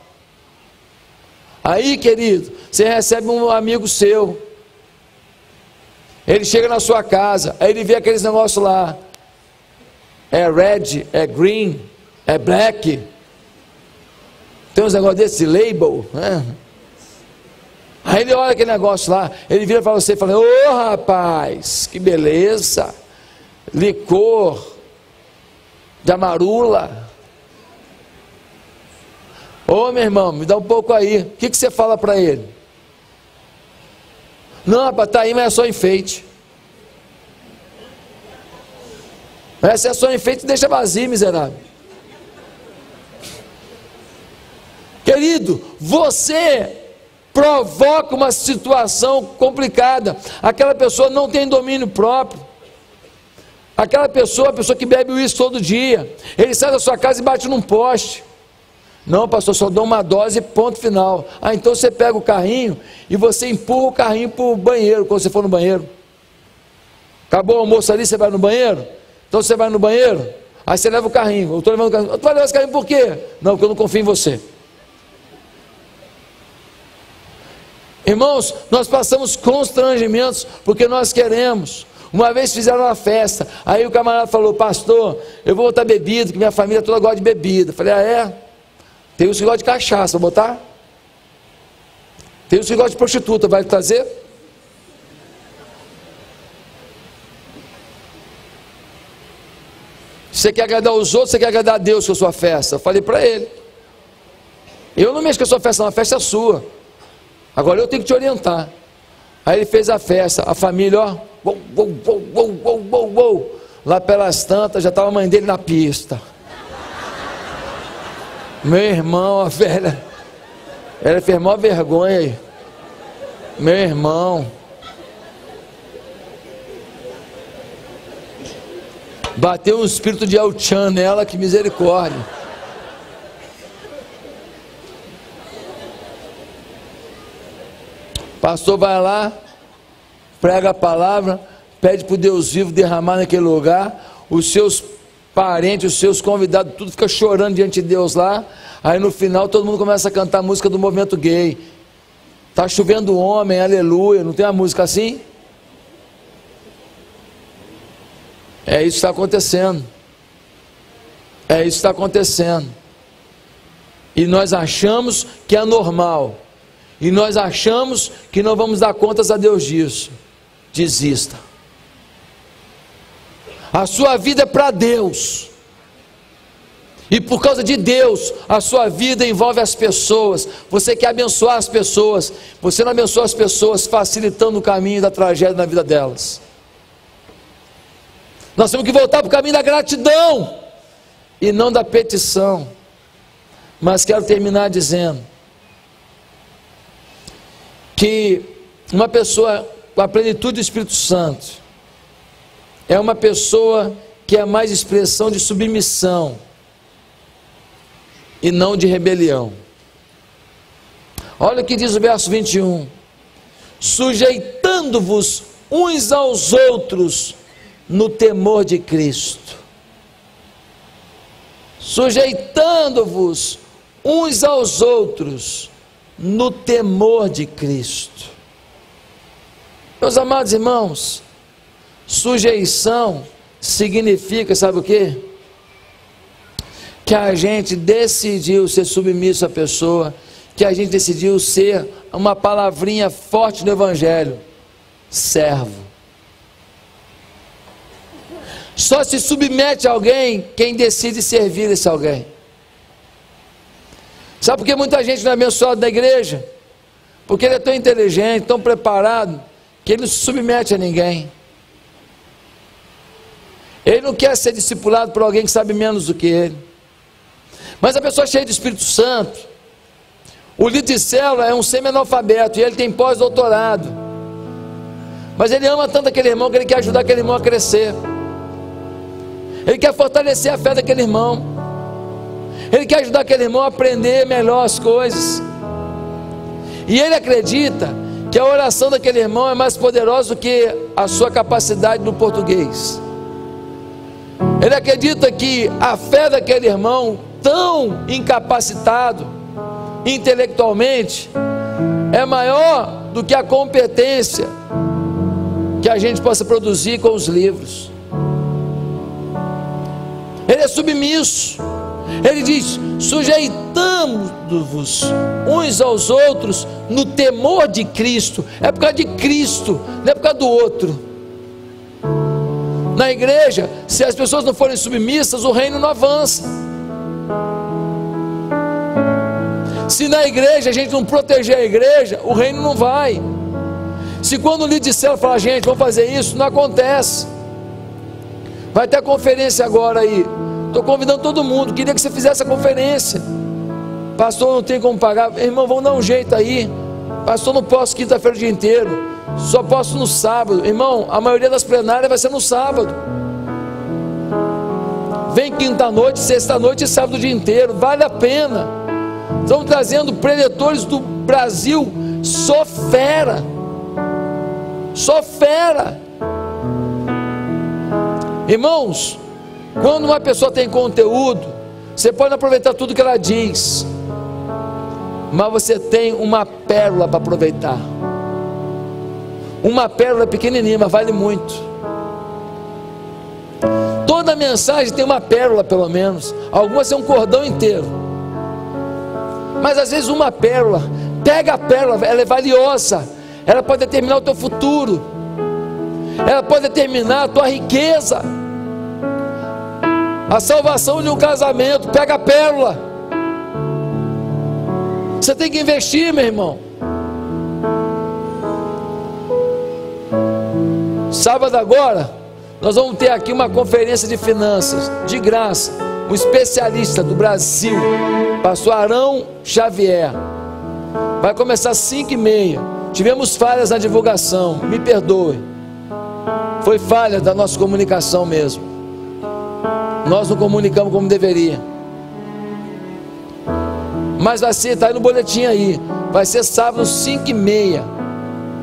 aí querido, você recebe um amigo seu, ele chega na sua casa, aí ele vê aqueles negócios lá, é red, é green, é black, tem uns negócios desse label, né? Aí ele olha aquele negócio lá, ele vira para você e fala, ô rapaz, que beleza, licor de amarula. Ô meu irmão, me dá um pouco aí. O que você fala para ele? Não, rapaz, tá aí, mas é só enfeite. Essa é só enfeite, deixa vazio, miserável. Querido, você provoca uma situação complicada. Aquela pessoa não tem domínio próprio. Aquela pessoa, a pessoa que bebe uísque todo dia, ele sai da sua casa e bate num poste. Não, pastor, só dou uma dose, ponto final. Ah, então você pega o carrinho e você empurra o carrinho para o banheiro, quando você for no banheiro. Acabou o almoço ali, você vai no banheiro? Então você vai no banheiro, aí você leva o carrinho. Eu estou levando o carrinho. Tu vai levar esse carrinho por quê? Não, porque eu não confio em você. Irmãos, nós passamos constrangimentos porque nós queremos. Uma vez fizeram uma festa, aí o camarada falou, pastor, eu vou botar bebida, que minha família toda gosta de bebida. Eu falei, ah é? Tem uns que gostam de cachaça, vou botar? Tem uns que gostam de prostituta, vai trazer? Você quer agradar os outros, você quer agradar a Deus com a sua festa? Eu falei para ele, eu não mexo com a sua festa, não, a festa é sua. Agora eu tenho que te orientar. Aí ele fez a festa, a família, ó, lá pelas tantas, já estava a mãe dele na pista. Meu irmão, a velha, ela fez maior vergonha aí. Meu irmão, bateu um espírito de El-Chan nela, que misericórdia. pastor vai lá, prega a palavra, pede para o Deus vivo derramar naquele lugar, os seus parentes, os seus convidados, tudo fica chorando diante de Deus lá, aí no final todo mundo começa a cantar a música do movimento gay, está chovendo homem, aleluia, não tem uma música assim? É isso que está acontecendo, é isso que está acontecendo, e nós achamos que é normal, e nós achamos que não vamos dar contas a Deus disso. Desista. A sua vida é para Deus, e por causa de Deus, a sua vida envolve as pessoas. Você quer abençoar as pessoas, você não abençoa as pessoas facilitando o caminho da tragédia na vida delas. Nós temos que voltar para o caminho da gratidão, e não da petição. Mas quero terminar dizendo que uma pessoa com a plenitude do Espírito Santo é uma pessoa que é mais expressão de submissão e não de rebelião. Olha o que diz o verso 21: sujeitando-vos uns aos outros no temor de Cristo. Sujeitando-vos uns aos outros no temor de Cristo. Meus amados irmãos, sujeição significa, sabe o quê? Que a gente decidiu ser submisso à pessoa, que a gente decidiu ser uma palavrinha forte no Evangelho: servo. Só se submete a alguém quem decide servir esse alguém. Sabe por que muita gente não é abençoada da igreja? Porque ele é tão inteligente, tão preparado, que ele não se submete a ninguém. Ele não quer ser discipulado por alguém que sabe menos do que ele. Mas a pessoa cheia do Espírito Santo, o líder de célula é um semi-analfabeto, e ele tem pós-doutorado, mas ele ama tanto aquele irmão que ele quer ajudar aquele irmão a crescer. Ele quer fortalecer a fé daquele irmão. Ele quer ajudar aquele irmão a aprender melhor as coisas. E ele acredita que a oração daquele irmão é mais poderosa do que a sua capacidade no português. Ele acredita que a fé daquele irmão, tão incapacitado intelectualmente, é maior do que a competência que a gente possa produzir com os livros. Ele é submisso. Ele diz: sujeitando-vos uns aos outros no temor de Cristo. É por causa de Cristo, não é por causa do outro. Na igreja, se as pessoas não forem submissas, o reino não avança. Se na igreja a gente não proteger a igreja, o reino não vai. Se quando o líder de célula fala: gente, vamos fazer isso, não acontece. Vai ter conferência agora aí, estou convidando todo mundo, queria que você fizesse a conferência. Pastor, não tem como pagar. Irmão, vamos dar um jeito aí. Pastor, não posso quinta-feira o dia inteiro, só posso no sábado. Irmão, a maioria das plenárias vai ser no sábado. Vem quinta-noite, sexta-noite e sábado o dia inteiro, vale a pena. Estamos trazendo preletores do Brasil, só fera. Só fera. Irmãos, quando uma pessoa tem conteúdo, você pode aproveitar tudo que ela diz, mas você tem uma pérola para aproveitar. Uma pérola pequenininha, mas vale muito. Toda mensagem tem uma pérola, pelo menos. Algumas tem um cordão inteiro, mas às vezes uma pérola, pega a pérola, ela é valiosa. Ela pode determinar o teu futuro, ela pode determinar a tua riqueza, a salvação de um casamento. Pega a pérola. Você tem que investir, meu irmão. Sábado agora nós vamos ter aqui uma conferência de finanças, de graça. Um especialista do Brasil, pastor Arão Xavier. Vai começar às 5h30. Tivemos falhas na divulgação, me perdoe. Foi falha da nossa comunicação mesmo. Nós não comunicamos como deveria. Mas vai ser, está aí no boletim aí. Vai ser sábado 5h30.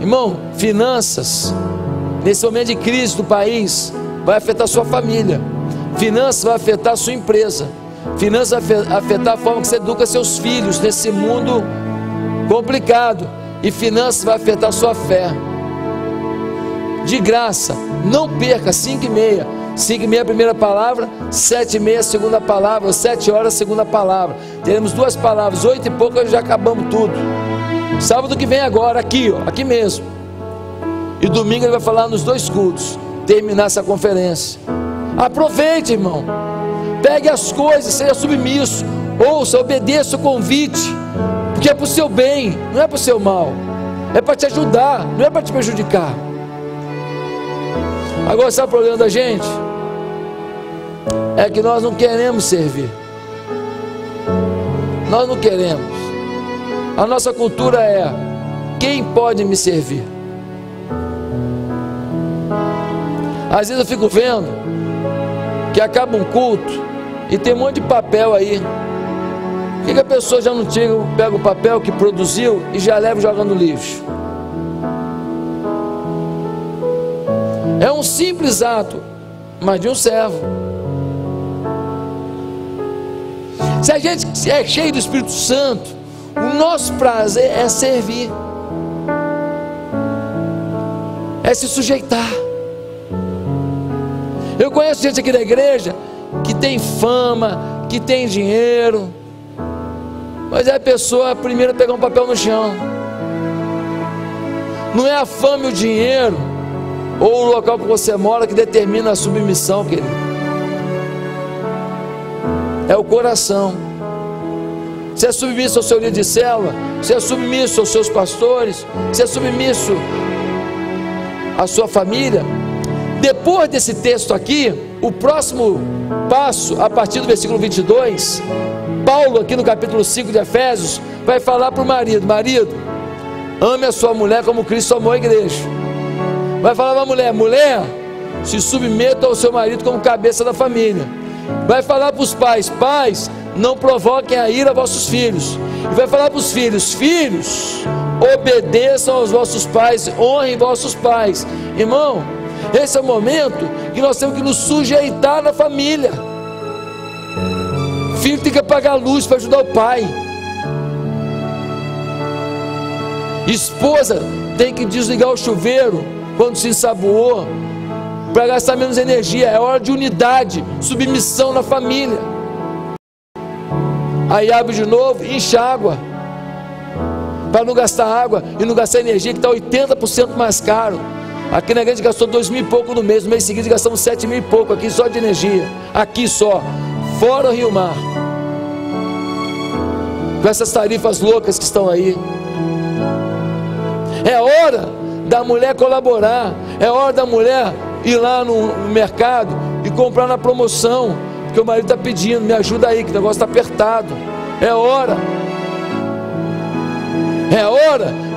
Irmão, finanças, nesse momento de crise do país, vai afetar a sua família. Finanças vai afetar a sua empresa. Finanças vai afetar a forma que você educa seus filhos nesse mundo complicado. E finanças vai afetar a sua fé. De graça, não perca 5h30. 5h30 a primeira palavra, 7h30 a segunda palavra, 7 horas a segunda palavra. Teremos 2 palavras, 8 e pouco já acabamos tudo. Sábado que vem agora, aqui, ó, aqui mesmo. E domingo ele vai falar nos 2 cultos. Terminar essa conferência. Aproveite, irmão. Pegue as coisas, seja submisso. Ouça, obedeça o convite. Porque é para o seu bem, não é para o seu mal. É para te ajudar, não é para te prejudicar. Agora, sabe o problema da gente? É que nós não queremos servir. Nós não queremos. A nossa cultura é: quem pode me servir? Às vezes eu fico vendo que acaba um culto e tem um monte de papel aí. Por que a pessoa já não pega o papel que produziu e já leva e joga no lixo? É um simples ato, mas de um servo. Se a gente é cheio do Espírito Santo, o nosso prazer é servir, é se sujeitar. Eu conheço gente aqui da igreja que tem fama, que tem dinheiro, mas é a pessoa a primeira a pegar um papel no chão. Não é a fama e o dinheiro ou o local que você mora que determina a submissão, querido. É o coração. Você é submisso ao seu líder de célula, você é submisso aos seus pastores, você é submisso à sua família. Depois desse texto aqui, o próximo passo, a partir do versículo 22, Paulo, aqui no capítulo 5 de Efésios, vai falar para o marido: marido, ame a sua mulher como Cristo amou a igreja. Vai falar para a mulher: mulher, se submeta ao seu marido como cabeça da família. Vai falar para os pais: pais, não provoquem a ira a vossos filhos. E vai falar para os filhos: filhos, obedeçam aos vossos pais, honrem vossos pais. Irmão, esse é o momento que nós temos que nos sujeitar na família. Filho tem que apagar a luz para ajudar o pai. Esposa tem que desligar o chuveiro quando se ensaboou, para gastar menos energia. É hora de unidade, submissão na família. Aí abre de novo e enche água, para não gastar água e não gastar energia, que está 80% mais caro. Aqui na igreja gastou 2.000 e pouco no mês seguinte gastamos 7.000 e pouco aqui só de energia, aqui só, fora o Rio Mar, com essas tarifas loucas que estão aí. É hora da mulher colaborar, é hora da mulher ir lá no mercado e comprar na promoção, porque o marido está pedindo: me ajuda aí que o negócio está apertado. É hora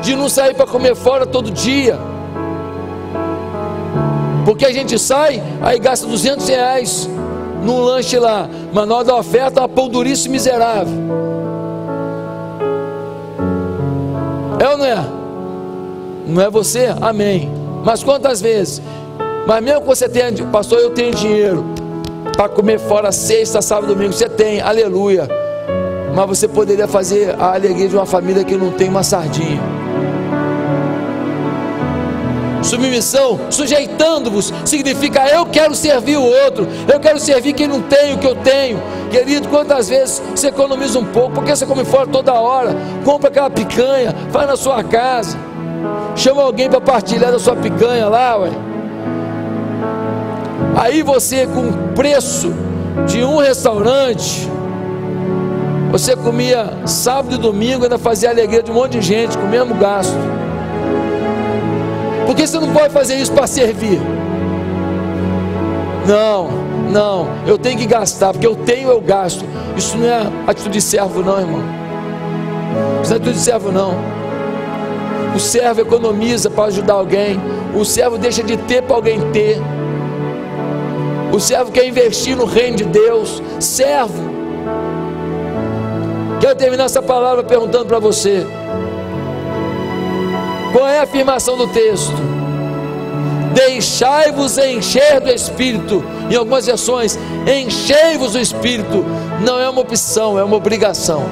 de não sair para comer fora todo dia, porque a gente sai, aí gasta R$200 num lanche lá, mas na hora da oferta uma pão duríssimo e miserável. É ou não é? Não é você? Amém. Mas quantas vezes? Mas mesmo que você tenha: pastor, eu tenho dinheiro para comer fora sexta, sábado, domingo. Você tem, aleluia. Mas você poderia fazer a alegria de uma família que não tem uma sardinha. Submissão, sujeitando-vos, significa: eu quero servir o outro, eu quero servir quem não tem o que eu tenho. Querido, quantas vezes você economiza um pouco, porque você come fora toda hora? Compra aquela picanha, faz na sua casa, chama alguém para partilhar da sua picanha lá, ué. Aí você, com o preço de um restaurante, você comia sábado e domingo, ainda fazia a alegria de um monte de gente com o mesmo gasto. Por que você não pode fazer isso para servir? Não, eu tenho que gastar, porque eu tenho, eu gasto. Isso não é atitude de servo não, irmão. Isso não é atitude de servo não. O servo economiza para ajudar alguém. O servo deixa de ter para alguém ter. O servo quer investir no reino de Deus. Servo. Quero terminar essa palavra perguntando para você: Qual é a afirmação do texto? Deixai-vos encher do Espírito. Em algumas versões, enchei-vos do Espírito. Não é uma opção, é uma obrigação.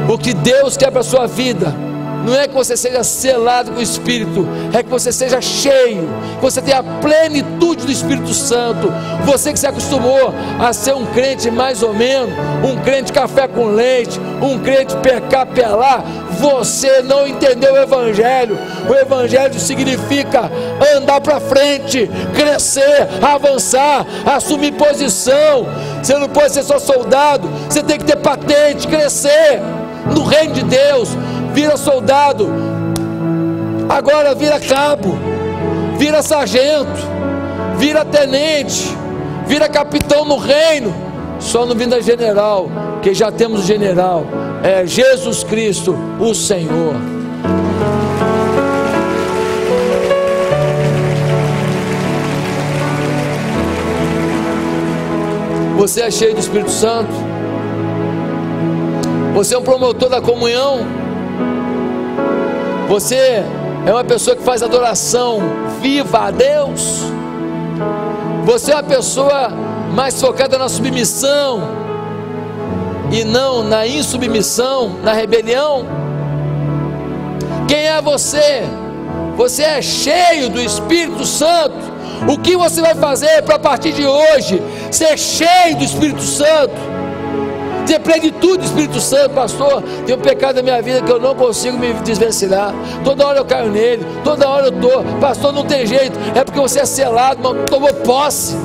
O que Deus quer para a sua vida não é que você seja selado com o Espírito, é que você seja cheio, que você tenha a plenitude do Espírito Santo. Você que se acostumou a ser um crente mais ou menos, um crente café com leite, um crente percapelar, você não entendeu o Evangelho. O Evangelho significa andar para frente, crescer, avançar, assumir posição. Você não pode ser só soldado, você tem que ter patente, crescer no reino de Deus. Vira soldado, agora vira cabo, vira sargento, vira tenente, vira capitão no reino. Só não vira general, que já temos o general, é Jesus Cristo, o Senhor. Você é cheio do Espírito Santo? Você é um promotor da comunhão? Você é uma pessoa que faz adoração viva a Deus? Você é uma pessoa mais focada na submissão e não na insubmissão, na rebelião? Quem é você? Você é cheio do Espírito Santo. O que você vai fazer para a partir de hoje ser cheio do Espírito Santo? Ter plenitude do Espírito Santo? Pastor, tem um pecado na minha vida que eu não consigo me desvencilhar, toda hora eu caio nele, toda hora eu estou. Pastor, não tem jeito. É porque você é selado, não tomou posse,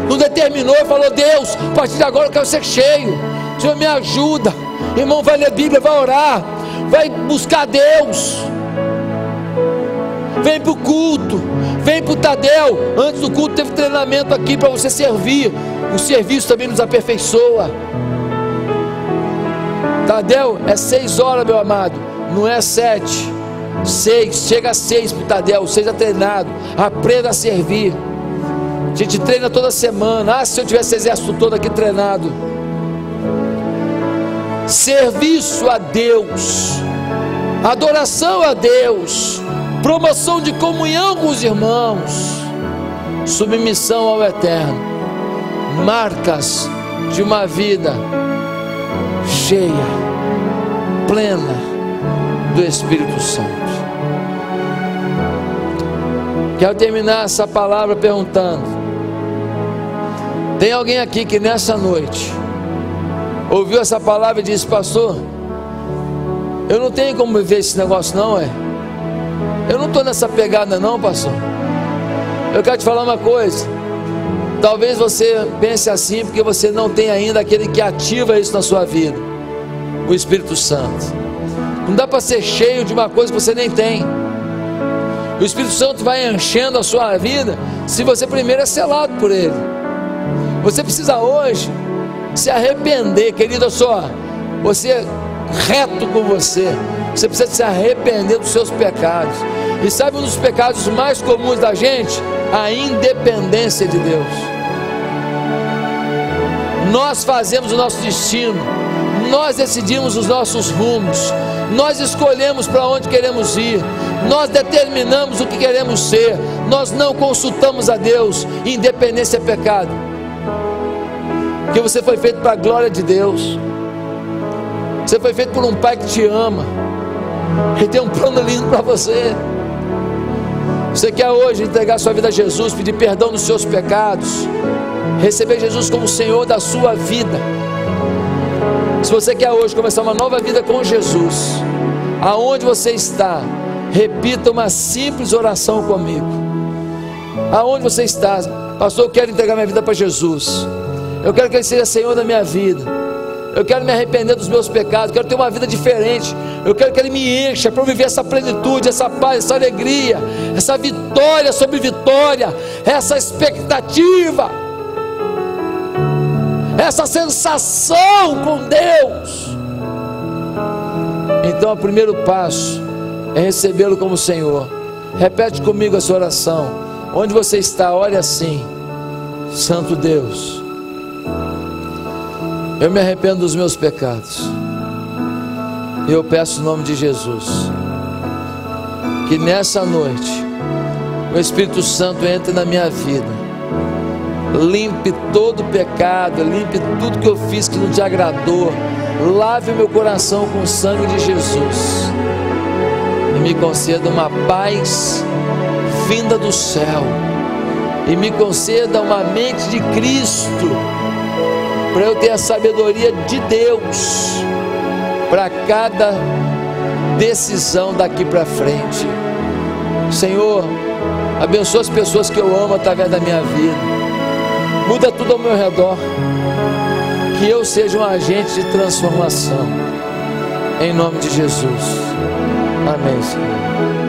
não determinou e falou: Deus, a partir de agora eu quero ser cheio. Senhor, me ajuda. Irmão, vai ler Bíblia, vai orar, vai buscar Deus. Vem para o culto, vem para o Tadel. Antes do culto teve treinamento aqui para você servir. O serviço também nos aperfeiçoa. Tadel é 6 horas, meu amado, não é 7. 6, chega a 6 para o Tadel, seja treinado, aprenda a servir. A gente treina toda semana. Ah, se eu tivesse exército todo aqui treinado. Serviço a Deus, adoração a Deus, promoção de comunhão com os irmãos, submissão ao Eterno, marcas de uma vida cheia, plena do Espírito Santo. Quero terminar essa palavra perguntando: tem alguém aqui que nessa noite ouviu essa palavra e disse: pastor, eu não tenho como viver esse negócio não, eu não estou nessa pegada não, pastor. Eu quero te falar uma coisa. Talvez você pense assim porque você não tem ainda aquele que ativa isso na sua vida, o Espírito Santo. Não dá para ser cheio de uma coisa que você nem tem. O Espírito Santo vai enchendo a sua vida se você primeiro é selado por Ele. Você precisa hoje se arrepender, querido. Só você é reto com você. Você precisa se arrepender dos seus pecados. E sabe um dos pecados mais comuns da gente? A independência de Deus. Nós fazemos o nosso destino, nós decidimos os nossos rumos, nós escolhemos para onde queremos ir, nós determinamos o que queremos ser, nós não consultamos a Deus. Independência é pecado, porque você foi feito para a glória de Deus, você foi feito por um Pai que te ama, Ele tem um plano lindo para você. Você quer hoje entregar sua vida a Jesus, pedir perdão dos seus pecados, receber Jesus como Senhor da sua vida? Se você quer hoje começar uma nova vida com Jesus, aonde você está, repita uma simples oração comigo. Aonde você está? Pastor, eu quero entregar minha vida para Jesus, eu quero que Ele seja Senhor da minha vida, eu quero me arrepender dos meus pecados, quero ter uma vida diferente, eu quero que Ele me encha para eu viver essa plenitude, essa paz, essa alegria, essa vitória sobre vitória, essa expectativa, essa sensação com Deus. Então o primeiro passo é recebê-lo como Senhor. Repete comigo essa oração. Onde você está, olha assim: Santo Deus, eu me arrependo dos meus pecados, Eu peço em nome de Jesus que nessa noite o Espírito Santo entre na minha vida, limpe todo o pecado, limpe tudo que eu fiz que não te agradou, lave o meu coração com o sangue de Jesus e me conceda uma paz vinda do céu, e me conceda uma mente de Cristo, para eu ter a sabedoria de Deus para cada decisão daqui para frente. Senhor, abençoa as pessoas que eu amo através da minha vida, muda tudo ao meu redor, que eu seja um agente de transformação, em nome de Jesus, amém, Senhor.